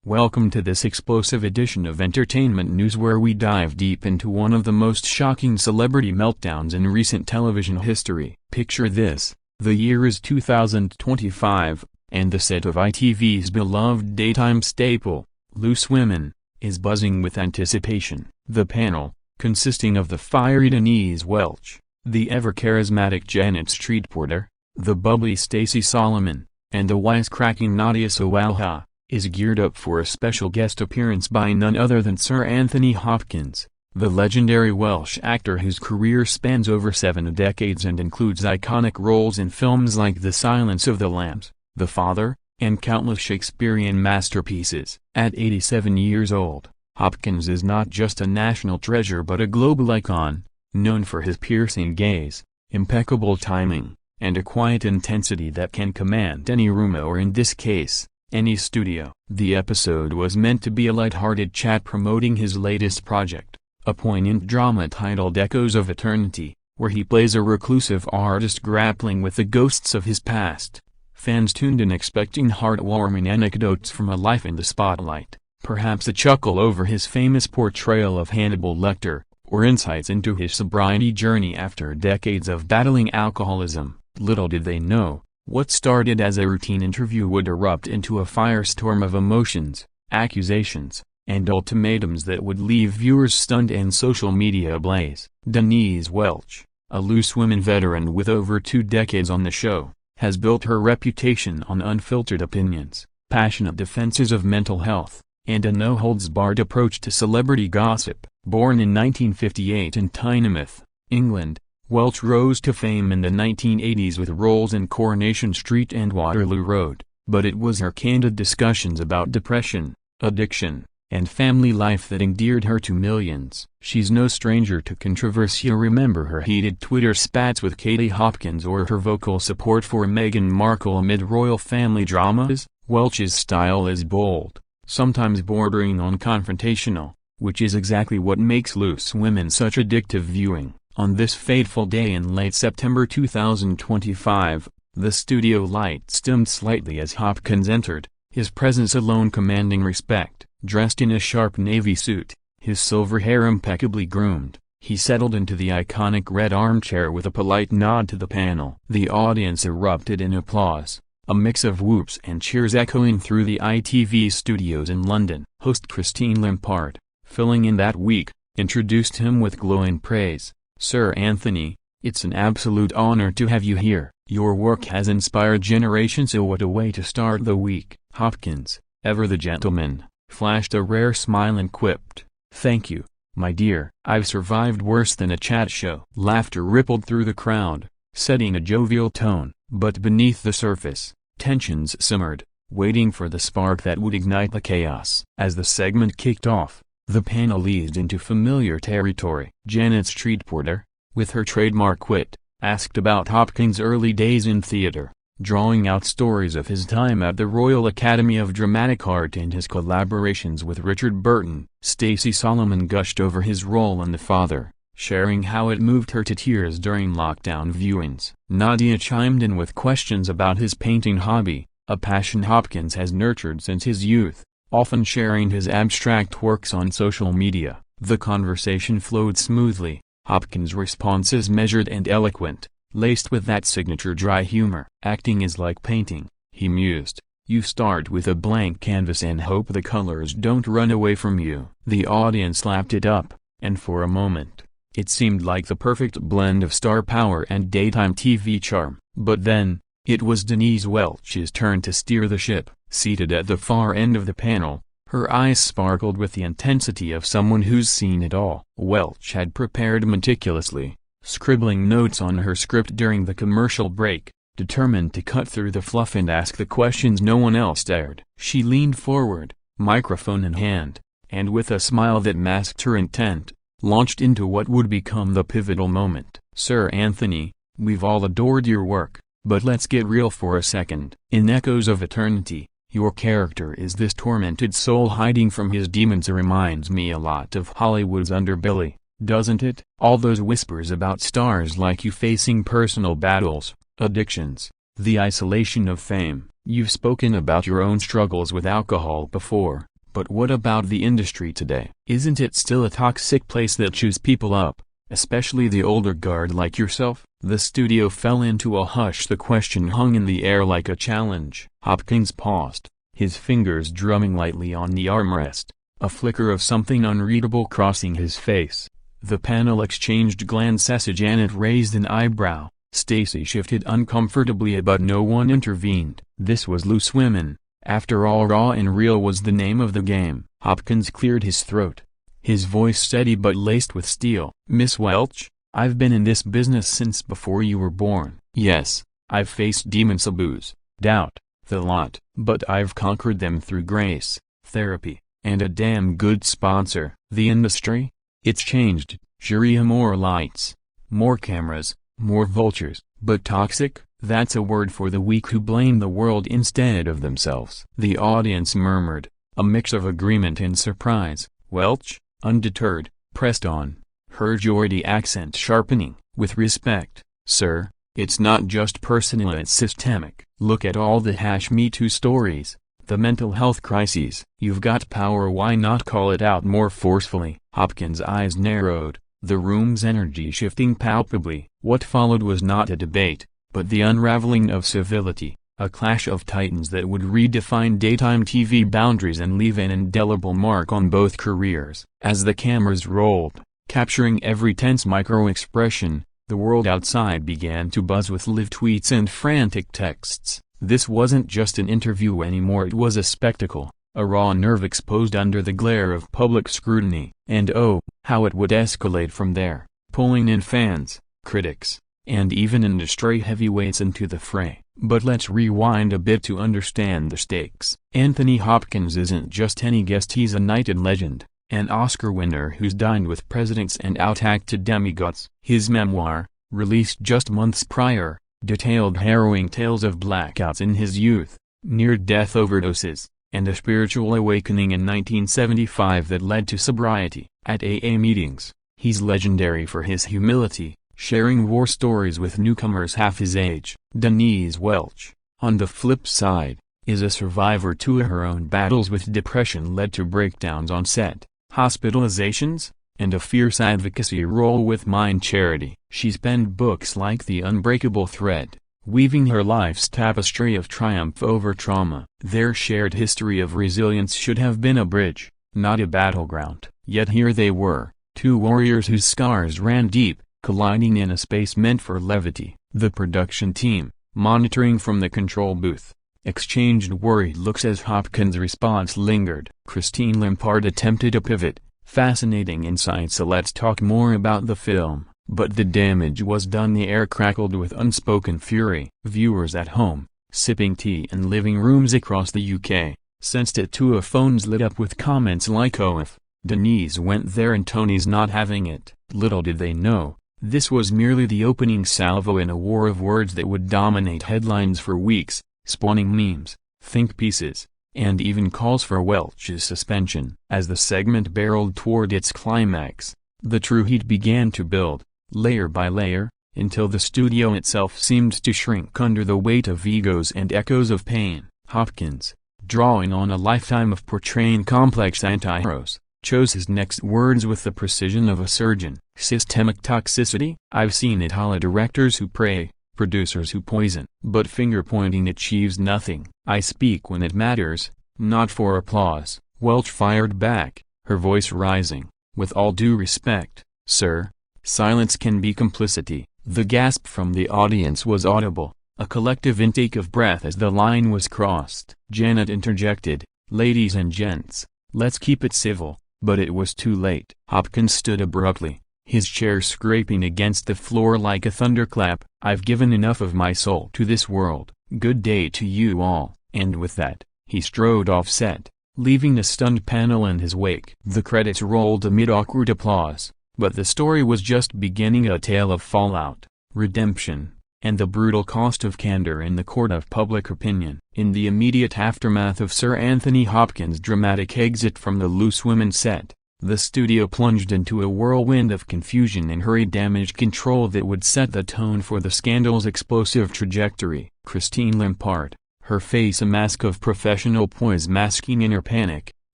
Welcome to this explosive edition of Entertainment News, where we dive deep into one of the most shocking celebrity meltdowns in recent television history. Picture this: the year is 2025, and the set of ITV's beloved daytime staple, Loose Women, is buzzing with anticipation. The panel, consisting of the fiery Denise Welch, the ever-charismatic Janet Street Porter, the bubbly Stacey Solomon, and the wisecracking Nadia Sawalha, is geared up for a special guest appearance by none other than Sir Anthony Hopkins, the legendary Welsh actor whose career spans over 7 decades and includes iconic roles in films like The Silence of the Lambs, The Father, and countless Shakespearean masterpieces. At 87 years old, Hopkins is not just a national treasure but a global icon, known for his piercing gaze, impeccable timing, and a quiet intensity that can command any room, or in this case, any studio. The episode was meant to be a light-hearted chat promoting his latest project, a poignant drama titled Echoes of Eternity, where he plays a reclusive artist grappling with the ghosts of his past. Fans tuned in expecting heartwarming anecdotes from a life in the spotlight, perhaps a chuckle over his famous portrayal of Hannibal Lecter, or insights into his sobriety journey after decades of battling alcoholism. Little did they know, what started as a routine interview would erupt into a firestorm of emotions, accusations, and ultimatums that would leave viewers stunned and social media ablaze. Denise Welch, a Loose Women veteran with over 2 decades on the show, has built her reputation on unfiltered opinions, passionate defenses of mental health, and a no-holds-barred approach to celebrity gossip. Born in 1958 in Tynemouth, England, Welch rose to fame in the 1980s with roles in Coronation Street and Waterloo Road, but it was her candid discussions about depression, addiction, and family life that endeared her to millions. She's no stranger to controversy. Remember her heated Twitter spats with Katie Hopkins or her vocal support for Meghan Markle amid royal family dramas. Welch's style is bold, sometimes bordering on confrontational, which is exactly what makes Loose Women such addictive viewing. On this fateful day in late September 2025, the studio lights dimmed slightly as Hopkins entered, his presence alone commanding respect. Dressed in a sharp navy suit, his silver hair impeccably groomed, he settled into the iconic red armchair with a polite nod to the panel. The audience erupted in applause, a mix of whoops and cheers echoing through the ITV studios in London. Host Christine Lampard, filling in that week, introduced him with glowing praise. "Sir Anthony, it's an absolute honor to have you here. Your work has inspired generations." So what a way to start the week. Hopkins, ever the gentleman, flashed a rare smile and quipped, "Thank you, my dear. I've survived worse than a chat show." Laughter rippled through the crowd, setting a jovial tone, but beneath the surface, tensions simmered, waiting for the spark that would ignite the chaos. As the segment kicked off, the panel eased into familiar territory. Janet Street Porter, with her trademark wit, asked about Hopkins' early days in theater, drawing out stories of his time at the Royal Academy of Dramatic Art and his collaborations with Richard Burton. Stacey Solomon gushed over his role in The Father, sharing how it moved her to tears during lockdown viewings. Nadia chimed in with questions about his painting hobby, a passion Hopkins has nurtured since his youth, often sharing his abstract works on social media. The conversation flowed smoothly, Hopkins' responses measured and eloquent, laced with that signature dry humor. "Acting is like painting," he mused. "You start with a blank canvas and hope the colors don't run away from you." The audience lapped it up, and for a moment, it seemed like the perfect blend of star power and daytime TV charm. But then, it was Denise Welch's turn to steer the ship. Seated at the far end of the panel, her eyes sparkled with the intensity of someone who's seen it all. Welch had prepared meticulously, scribbling notes on her script during the commercial break, determined to cut through the fluff and ask the questions no one else dared. She leaned forward, microphone in hand, and with a smile that masked her intent, launched into what would become the pivotal moment. "Sir Anthony, we've all adored your work, but let's get real for a second. In Echoes of Eternity, your character is this tormented soul hiding from his demons. It reminds me a lot of Hollywood's underbelly, doesn't it? All those whispers about stars like you facing personal battles, addictions, the isolation of fame. You've spoken about your own struggles with alcohol before, But what about the industry today? Isn't it still a toxic place that chews people up, especially the older guard like yourself? The studio fell into a hush. The question hung in the air like a challenge. Hopkins paused, his fingers drumming lightly on the armrest, a flicker of something unreadable crossing his face. The panel exchanged glances. Janet raised an eyebrow, Stacy shifted uncomfortably, but no one intervened. This was Loose Women. After all, Raw and Real was the name of the game. Hopkins cleared his throat, his voice steady but laced with steel. Miss Welch, I've been in this business since before you were born. Yes, I've faced demons, abuse, doubt, the lot, but I've conquered them through grace, therapy, and a damn good sponsor. The industry? It's changed. Sharia, more lights, more cameras, more vultures, but toxic? That's a word for the weak who blame the world instead of themselves. The audience murmured, a mix of agreement and surprise. Welch, undeterred, pressed on, her Geordie accent sharpening. With respect, sir, it's not just personal, it's systemic. Look at all the Me Too stories, the mental health crises. You've got power, why not call it out more forcefully? Hopkins' eyes narrowed, the room's energy shifting palpably. What followed was not a debate, but the unraveling of civility, a clash of titans that would redefine daytime TV boundaries and leave an indelible mark on both careers. As the cameras rolled, capturing every tense micro-expression, the world outside began to buzz with live tweets and frantic texts. This wasn't just an interview anymore, it was a spectacle, a raw nerve exposed under the glare of public scrutiny. And oh, how it would escalate from there, pulling in fans, critics, and even industry heavyweights into the fray. But let's rewind a bit to understand the stakes. Anthony Hopkins isn't just any guest, he's a knighted legend, an Oscar winner who's dined with presidents and out-acted demigods. His memoir, released just months prior, detailed harrowing tales of blackouts in his youth, near-death overdoses, and a spiritual awakening in 1975 that led to sobriety. At AA meetings, he's legendary for his humility, sharing war stories with newcomers half his age. Denise Welch, on the flip side, is a survivor to her own battles with depression led to breakdowns on set, hospitalizations, and a fierce advocacy role with Mind Charity. She's penned books like The Unbreakable Thread, weaving her life's tapestry of triumph over trauma. Their shared history of resilience should have been a bridge, not a battleground. Yet here they were, two warriors whose scars ran deep, colliding in a space meant for levity. The production team, monitoring from the control booth, exchanged worried looks as Hopkins' response lingered. Christine Lampard attempted a pivot, fascinating insight. So let's talk more about the film. But the damage was done. The air crackled with unspoken fury. Viewers at home, sipping tea in living rooms across the UK, sensed it too. Phones lit up with comments like, "Oh, if Denise went there and Tony's not having it." Little did they know, this was merely the opening salvo in a war of words that would dominate headlines for weeks, spawning memes, think pieces, and even calls for Welch's suspension. As the segment barreled toward its climax, the true heat began to build, layer by layer, until the studio itself seemed to shrink under the weight of egos and echoes of pain. Hopkins, drawing on a lifetime of portraying complex anti-heroes, chose his next words with the precision of a surgeon. Systemic toxicity? I've seen it all. Directors who prey, producers who poison. But finger-pointing achieves nothing. I speak when it matters, not for applause. Welch fired back, her voice rising. With all due respect, sir, silence can be complicity. The gasp from the audience was audible, a collective intake of breath as the line was crossed. Janet interjected, "Ladies and gents, let's keep it civil." But it was too late. Hopkins stood abruptly, his chair scraping against the floor like a thunderclap. "I've given enough of my soul to this world. Good day to you all." And with that, he strode off set, leaving the stunned panel in his wake. The credits rolled amid awkward applause, but the story was just beginning. A tale of fallout, redemption, and the brutal cost of candor in the court of public opinion. In the immediate aftermath of Sir Anthony Hopkins' dramatic exit from the Loose Women set, the studio plunged into a whirlwind of confusion and hurried damage control that would set the tone for the scandal's explosive trajectory. Christine Lampard, her face a mask of professional poise masking inner panic,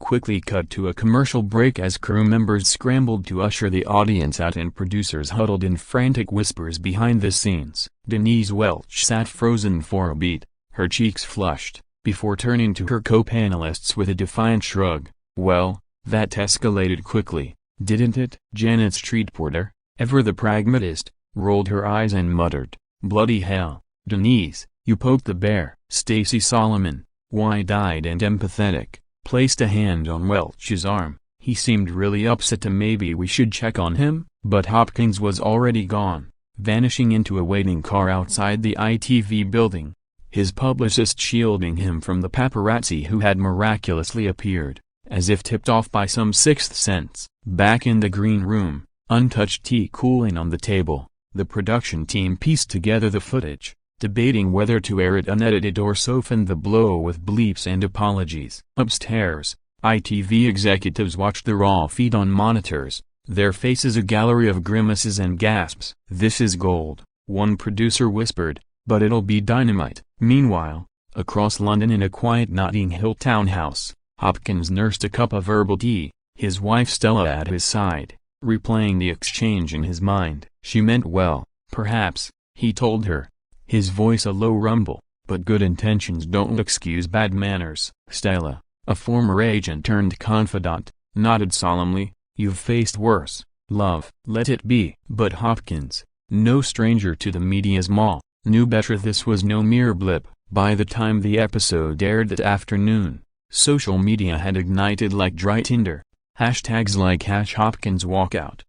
Quickly cut to a commercial break as crew members scrambled to usher the audience out and producers huddled in frantic whispers behind the scenes. Denise Welch sat frozen for a beat, her cheeks flushed, before turning to her co-panelists with a defiant shrug. "Well, that escalated quickly, didn't it?" Janet Street Porter, ever the pragmatist, rolled her eyes and muttered, "Bloody hell, Denise, you poked the bear." Stacey Solomon, wide-eyed and empathetic, placed a hand on Welch's arm. "He seemed really upset. Maybe we should check on him?" But Hopkins was already gone, vanishing into a waiting car outside the ITV building, his publicist shielding him from the paparazzi who had miraculously appeared, as if tipped off by some sixth sense. Back in the green room, untouched tea cooling on the table, the production team pieced together the footage, debating whether to air it unedited or soften the blow with bleeps and apologies. Upstairs, ITV executives watched the raw feed on monitors, their faces a gallery of grimaces and gasps. "This is gold," one producer whispered, "but it'll be dynamite." Meanwhile, across London in a quiet Notting Hill townhouse, Hopkins nursed a cup of herbal tea, his wife Stella at his side, replaying the exchange in his mind. "She meant well, perhaps," he told her, his voice a low rumble, "but good intentions don't excuse bad manners." Stella, a former agent turned confidant, nodded solemnly. "You've faced worse, love." "Let it be." But Hopkins, no stranger to the media's maul, knew better. This was no mere blip. By the time the episode aired that afternoon, social media had ignited like dry tinder. Hashtags like #HopkinsWalkout,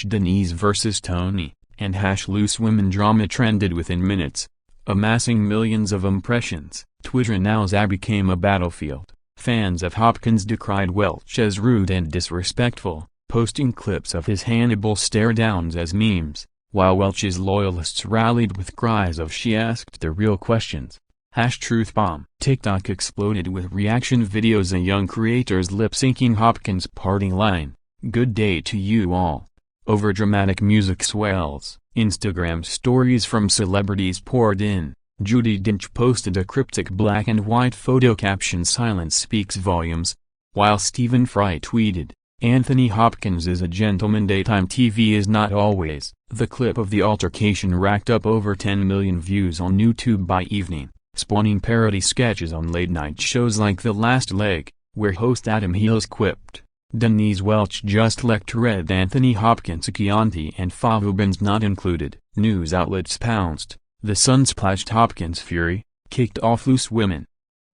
#Denise vs Tony, and #LooseWomen drama trended within minutes, amassing millions of impressions. Twitter now became a battlefield. Fans of Hopkins decried Welch as rude and disrespectful, posting clips of his Hannibal stare-downs as memes, while Welch's loyalists rallied with cries of "She asked the real questions." #TruthBomb. TikTok exploded with reaction videos of young creators lip-syncing Hopkins' parting line, "Good day to you all," over dramatic music swells. Instagram stories from celebrities poured in. Judi Dench posted a cryptic black and white photo caption, "Silence speaks volumes," while Stephen Fry tweeted, "Anthony Hopkins is a gentleman. Daytime TV is not always." The clip of the altercation racked up over 10 million views on YouTube by evening, spawning parody sketches on late-night shows like The Last Leg, where host Adam Heels quipped, "Denise Welch just lectured Anthony Hopkins, Chianti and Favubins not included." News outlets pounced. The Sun splashed Hopkins' fury, kicked off Loose Women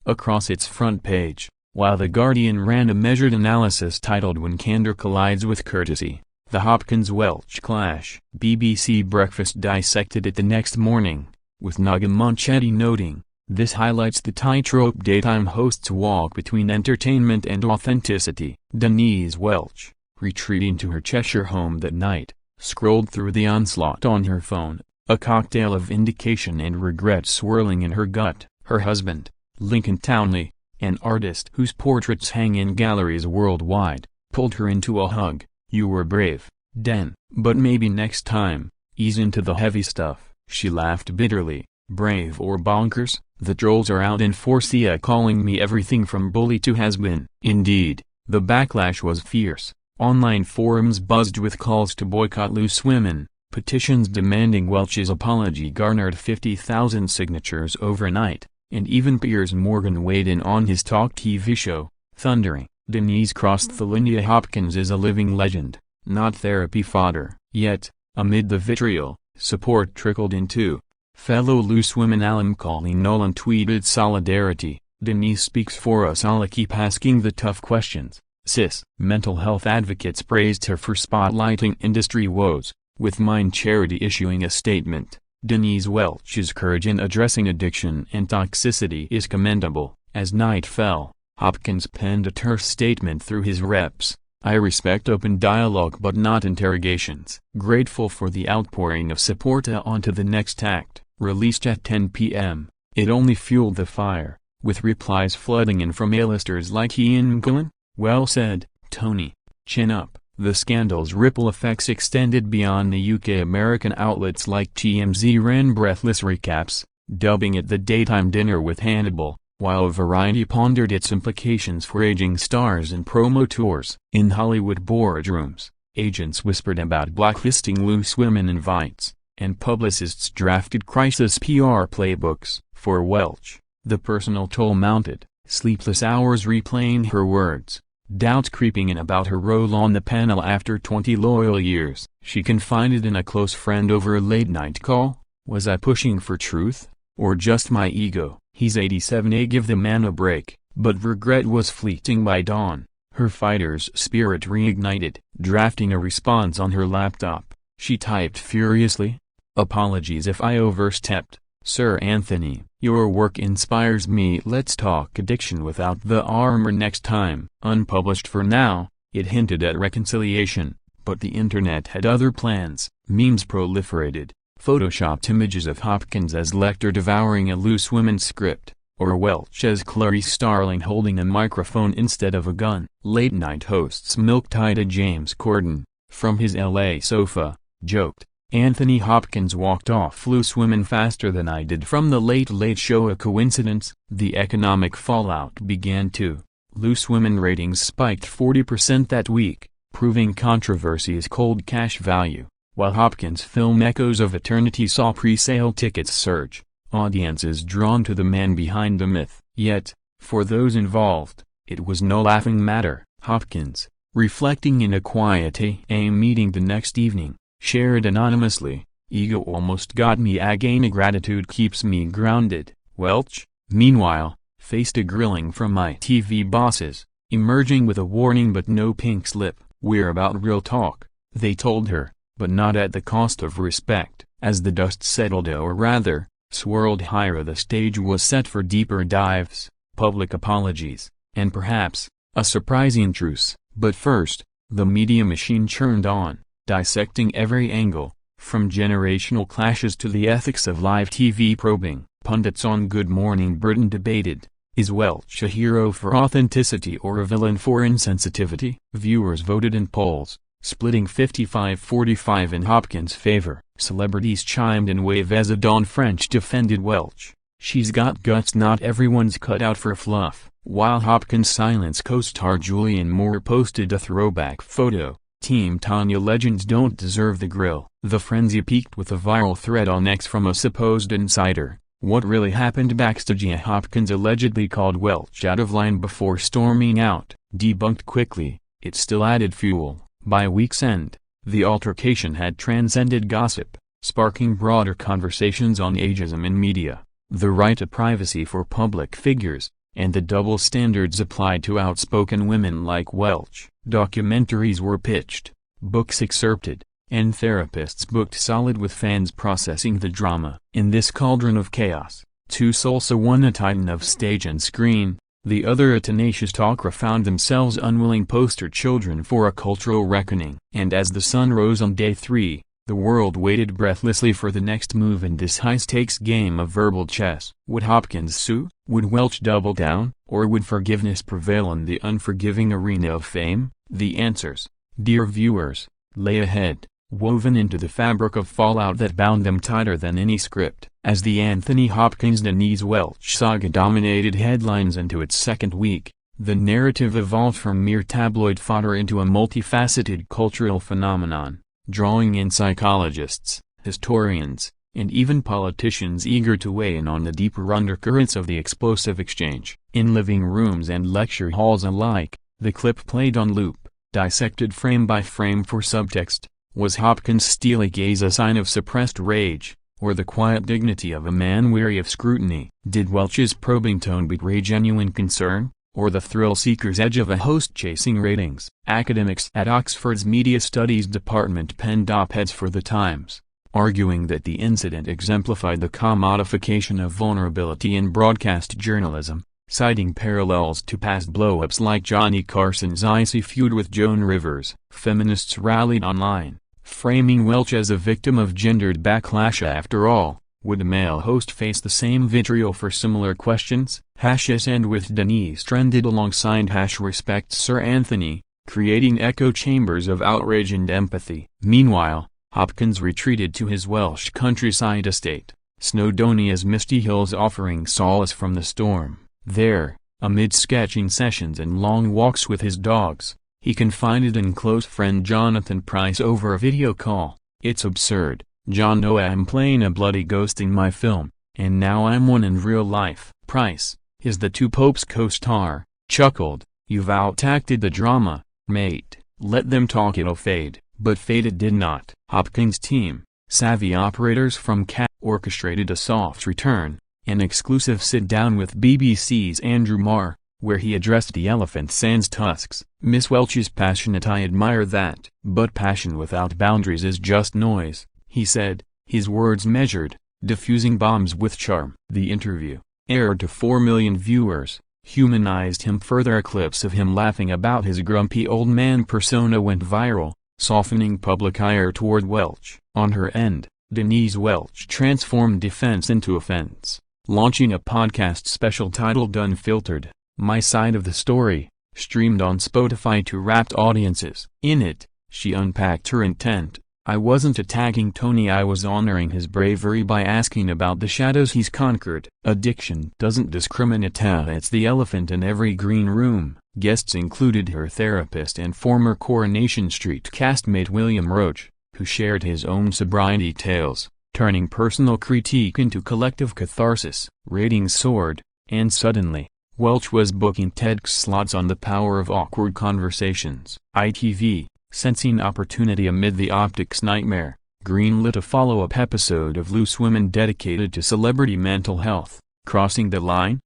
across its front page, while The Guardian ran a measured analysis titled "When Candor Collides with Courtesy, the Hopkins-Welch Clash." BBC Breakfast dissected it the next morning, with Naga Monchetti noting, "This highlights the tightrope daytime hosts walk between entertainment and authenticity." Denise Welch, retreating to her Cheshire home that night, scrolled through the onslaught on her phone, a cocktail of vindication and regret swirling in her gut. Her husband, Lincoln Townley, an artist whose portraits hang in galleries worldwide, pulled her into a hug. "You were brave, Den, but maybe next time, ease into the heavy stuff." She laughed bitterly. "Brave or bonkers, the trolls are out in force, calling me everything from bully to has-been." Indeed, the backlash was fierce. Online forums buzzed with calls to boycott Loose Women. Petitions demanding Welch's apology garnered 50,000 signatures overnight, and even Piers Morgan weighed in on his talk TV show, thundering, "Denise crossed the line. Hopkins is a living legend, not therapy fodder." Yet, amid the vitriol, support trickled in too. Fellow Loose Women alum Colleen Nolan tweeted solidarity, "Denise speaks for us all. Keep asking the tough questions, sis." Mental health advocates praised her for spotlighting industry woes, with Mind Charity issuing a statement, "Denise Welch's courage in addressing addiction and toxicity is commendable." As night fell, Hopkins penned a terse statement through his reps, "I respect open dialogue but not interrogations." Grateful for the outpouring of support onto the next act, released at 10 p.m., it only fueled the fire, with replies flooding in from A-listers like Ian McKellen. "Well said, Tony. Chin up." The scandal's ripple effects extended beyond the UK. American outlets like TMZ ran breathless recaps, dubbing it the daytime dinner with Hannibal, while Variety pondered its implications for aging stars and promo tours. In Hollywood boardrooms, agents whispered about blacklisting loose women invites, and publicists drafted crisis PR playbooks. For Welch, the personal toll mounted, sleepless hours replaying her words, doubts creeping in about her role on the panel after 20 loyal years. She confided in a close friend over a late-night call, "Was I pushing for truth, or just my ego?" He's 87. Give the man a break. But regret was fleeting by dawn. Her fighter's spirit reignited. Drafting a response on her laptop, she typed furiously, "Apologies if I overstepped, Sir Anthony. Your work inspires me. Let's talk addiction without the armor next time." Unpublished for now, it hinted at reconciliation, but the internet had other plans. Memes proliferated, photoshopped images of Hopkins as Lecter devouring a loose women's script, or Welch as Clarice Starling holding a microphone instead of a gun. Late-night hosts milk-tied James Corden, from his LA sofa, joked, "Anthony Hopkins walked off loose women faster than I did from the Late Late Show. A coincidence?" The economic fallout began too. Loose women ratings spiked 40% that week, proving controversy's cold cash value, while Hopkins' film Echoes of Eternity saw pre-sale tickets surge, audiences drawn to the man behind the myth. Yet, for those involved, it was no laughing matter. Hopkins, reflecting in a quiet AA meeting the next evening, shared anonymously, "Ego almost got me again. Gratitude keeps me grounded." Welch, meanwhile, faced a grilling from my TV bosses, emerging with a warning but no pink slip. "We're about real talk," they told her, but not at the cost of respect. As the dust settled, or rather, swirled higher, the stage was set for deeper dives, public apologies, and perhaps, a surprising truce. But first, the media machine churned on, dissecting every angle, from generational clashes to the ethics of live TV probing. Pundits on Good Morning Britain debated, is Welch a hero for authenticity or a villain for insensitivity? Viewers voted in polls, splitting 55-45 in Hopkins' favor. Celebrities chimed in wave as Dawn French defended Welch. "She's got guts, not everyone's cut out for fluff." While Hopkins' Silence co-star Julianne Moore posted a throwback photo, Team Tanya legends don't deserve the grill. The frenzy peaked with a viral thread on X from a supposed insider. What really happened backstage? Hopkins allegedly called Welch out of line before storming out. Debunked quickly, it still added fuel. By week's end, the altercation had transcended gossip, sparking broader conversations on ageism in media, the right to privacy for public figures, and the double standards applied to outspoken women like Welch. Documentaries were pitched, books excerpted, and therapists booked solid, with fans processing the drama. In this cauldron of chaos, two souls, one a titan of stage and screen, the other a tenacious talker, found themselves unwilling poster children for a cultural reckoning. And as the sun rose on day 3, the world waited breathlessly for the next move in this high-stakes game of verbal chess. Would Hopkins sue? Would Welch double down? Or would forgiveness prevail in the unforgiving arena of fame? The answers, dear viewers, lay ahead, woven into the fabric of fallout that bound them tighter than any script. As the Anthony Hopkins-Denise Welch saga dominated headlines into its second week, the narrative evolved from mere tabloid fodder into a multifaceted cultural phenomenon, drawing in psychologists, historians, and even politicians eager to weigh in on the deeper undercurrents of the explosive exchange. In living rooms and lecture halls alike, the clip played on loop, dissected frame by frame for subtext. Was Hopkins' steely gaze a sign of suppressed rage, or the quiet dignity of a man weary of scrutiny? Did Welch's probing tone betray genuine concern, or the thrill-seeker's edge of a host chasing ratings? Academics at Oxford's Media Studies Department penned op-eds for The Times, arguing that the incident exemplified the commodification of vulnerability in broadcast journalism, citing parallels to past blow-ups like Johnny Carson's icy feud with Joan Rivers. Feminists rallied online, framing Welch as a victim of gendered backlash. After all, would a male host face the same vitriol for similar questions? #SN with Denise trended alongside #respect Sir Anthony, creating echo chambers of outrage and empathy. Meanwhile, Hopkins retreated to his Welsh countryside estate, Snowdonia's misty hills, offering solace from the storm. There, amid sketching sessions and long walks with his dogs, he confided in close friend Jonathan Pryce over a video call, "It's absurd, John. No, I'm playing a bloody ghost in my film, and now I'm one in real life." Pryce, is the Two Popes co-star, chuckled, "You've out-acted the drama, mate. Let them talk, it'll fade." But fade it did not. Hopkins' team, savvy operators from CAT, orchestrated a soft return, an exclusive sit-down with BBC's Andrew Marr, where he addressed the elephant sans tusks. "Miss Welch is passionate, I admire that. But passion without boundaries is just noise," he said, his words measured, diffusing bombs with charm. The interview, aired to 4 million viewers, humanized him further. A clips of him laughing about his grumpy old man persona went viral, softening public ire toward Welch. On her end, Denise Welch transformed defense into offense, launching a podcast special titled Unfiltered, My Side of the Story, streamed on Spotify to rapt audiences. In it, she unpacked her intent. "I wasn't attacking Tony, I was honoring his bravery by asking about the shadows he's conquered." Addiction doesn't discriminate, it's the elephant in every green room. Guests included her therapist and former Coronation Street castmate William Roach, who shared his own sobriety tales, turning personal critique into collective catharsis. Ratings soared, and suddenly, Welch was booking TEDx slots on the power of awkward conversations. ITV, sensing opportunity amid the optics nightmare, greenlit a follow-up episode of Loose Women dedicated to celebrity mental health. Crossing the Line?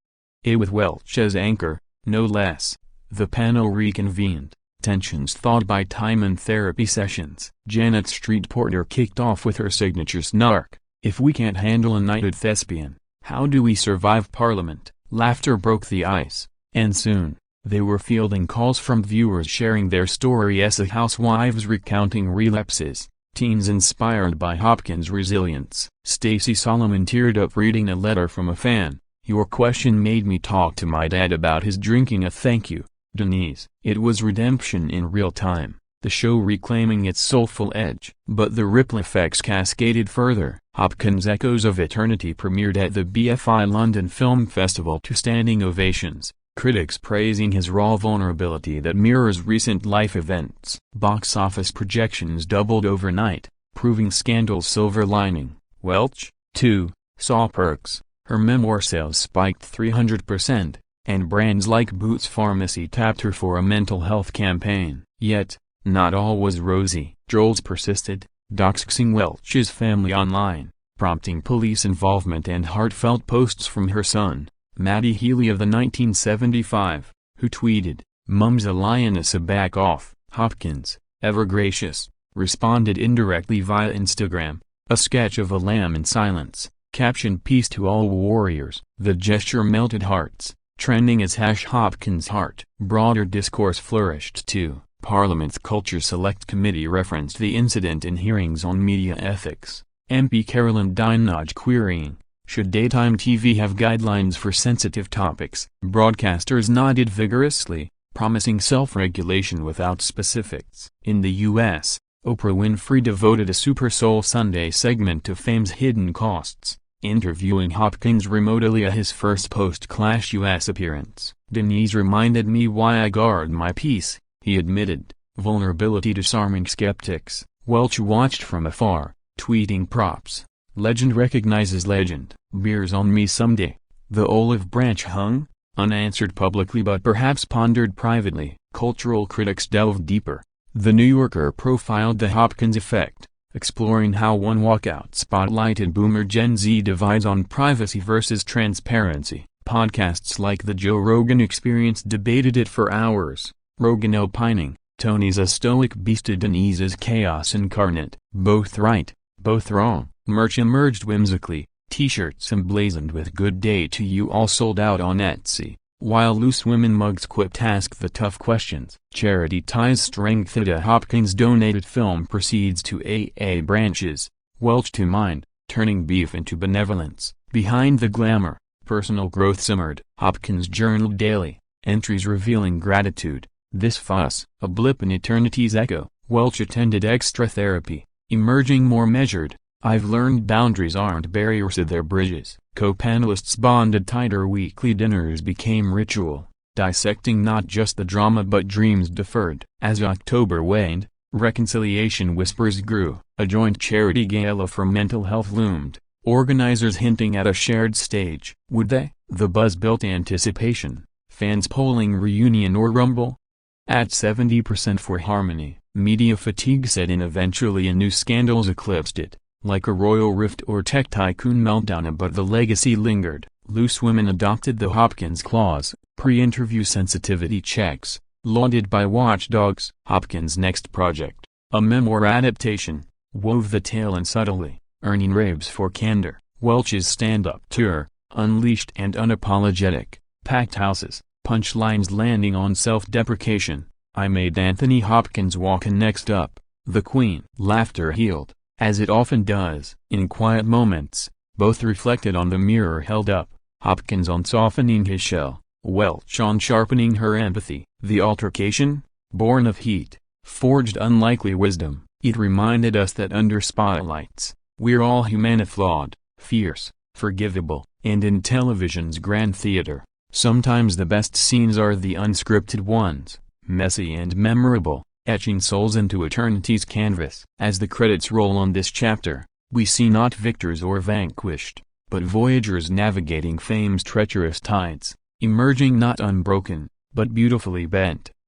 With Welch as anchor, no less. The panel reconvened, tensions thawed by time and therapy sessions. Janet Street Porter kicked off with her signature snark, "If we can't handle a knighted thespian, how do we survive Parliament?" Laughter broke the ice, and soon, they were fielding calls from viewers sharing their stories of housewives recounting relapses, teens inspired by Hopkins' resilience. Stacey Solomon teared up reading a letter from a fan, "Your question made me talk to my dad about his drinking. Thank you, Denise." It was redemption in real time, the show reclaiming its soulful edge. But the ripple effects cascaded further. Hopkins' Echoes of Eternity premiered at the BFI London Film Festival to standing ovations, critics praising his raw vulnerability that mirrors recent life events. Box office projections doubled overnight, proving Scandal's silver lining. Welch, too, saw perks. Her memoir sales spiked 300%, and brands like Boots Pharmacy tapped her for a mental health campaign. Yet, not all was rosy. Trolls persisted, doxing Welch's family online, prompting police involvement and heartfelt posts from her son, Matty Healy of the 1975, who tweeted, "Mum's a lioness, a back off." Hopkins, ever gracious, responded indirectly via Instagram, a sketch of a lamb in silence, captioned "Peace to all warriors." The gesture melted hearts, trending as #HopkinsHeart. Broader discourse flourished too. Parliament's Culture Select Committee referenced the incident in hearings on media ethics. MP Carolyn Dinenage querying, "Should daytime TV have guidelines for sensitive topics?" Broadcasters nodded vigorously, promising self-regulation without specifics. In the U.S., Oprah Winfrey devoted a Super Soul Sunday segment to fame's hidden costs, interviewing Hopkins remotely at his first post-Clash U.S. appearance. "Denise reminded me why I guard my peace," he admitted, vulnerability disarming skeptics. Welch watched from afar, tweeting props. "Legend recognizes legend. Beers on me someday." The olive branch hung, unanswered publicly but perhaps pondered privately. Cultural critics delved deeper. The New Yorker profiled the Hopkins effect, exploring how one Walkout spotlighted boomer Gen Z divides on privacy versus transparency. Podcasts like The Joe Rogan Experience debated it for hours. Rogan opining, "Tony's a stoic beast, Denise is chaos incarnate." Both right, both wrong. Merch emerged whimsically, t-shirts emblazoned with "Good Day to You" all sold out on Etsy, while Loose Women mugs quipped "Ask the tough questions." Charity ties strengthened. Hopkins donated film proceeds to AA branches. Welch to Mind, turning beef into benevolence. Behind the glamour, personal growth simmered. Hopkins journaled daily, entries revealing gratitude. "This fuss, a blip in eternity's echo." Welch attended extra therapy, emerging more measured, I've learned boundaries aren't barriers, they're bridges. Co-panelists bonded tighter, weekly dinners became ritual, dissecting not just the drama but dreams deferred. As October waned, reconciliation whispers grew. A joint charity gala for mental health loomed, organizers hinting at a shared stage. Would they? The buzz built anticipation, fans polling reunion or rumble. At 70% for harmony, media fatigue set in. Eventually new scandals eclipsed it, like a royal rift or tech tycoon meltdown, but the legacy lingered. Loose women adopted the Hopkins clause, pre-interview sensitivity checks, lauded by watchdogs. Hopkins' next project, a memoir adaptation, wove the tale in subtly, earning raves for candor. Welch's stand-up tour, unleashed and unapologetic, packed houses, punchlines landing on self-deprecation. I made Anthony Hopkins walk. And next up, the Queen. Laughter healed, as it often does. In quiet moments, both reflected on the mirror held up, Hopkins on softening his shell, Welch on sharpening her empathy. The altercation, born of heat, forged unlikely wisdom. It reminded us that under spotlights, we're all human, flawed, fierce, forgivable, and in television's grand theater, sometimes the best scenes are the unscripted ones, messy and memorable, etching souls into eternity's canvas. As the credits roll on this chapter, we see not victors or vanquished, but voyagers navigating fame's treacherous tides, emerging not unbroken, but beautifully bent.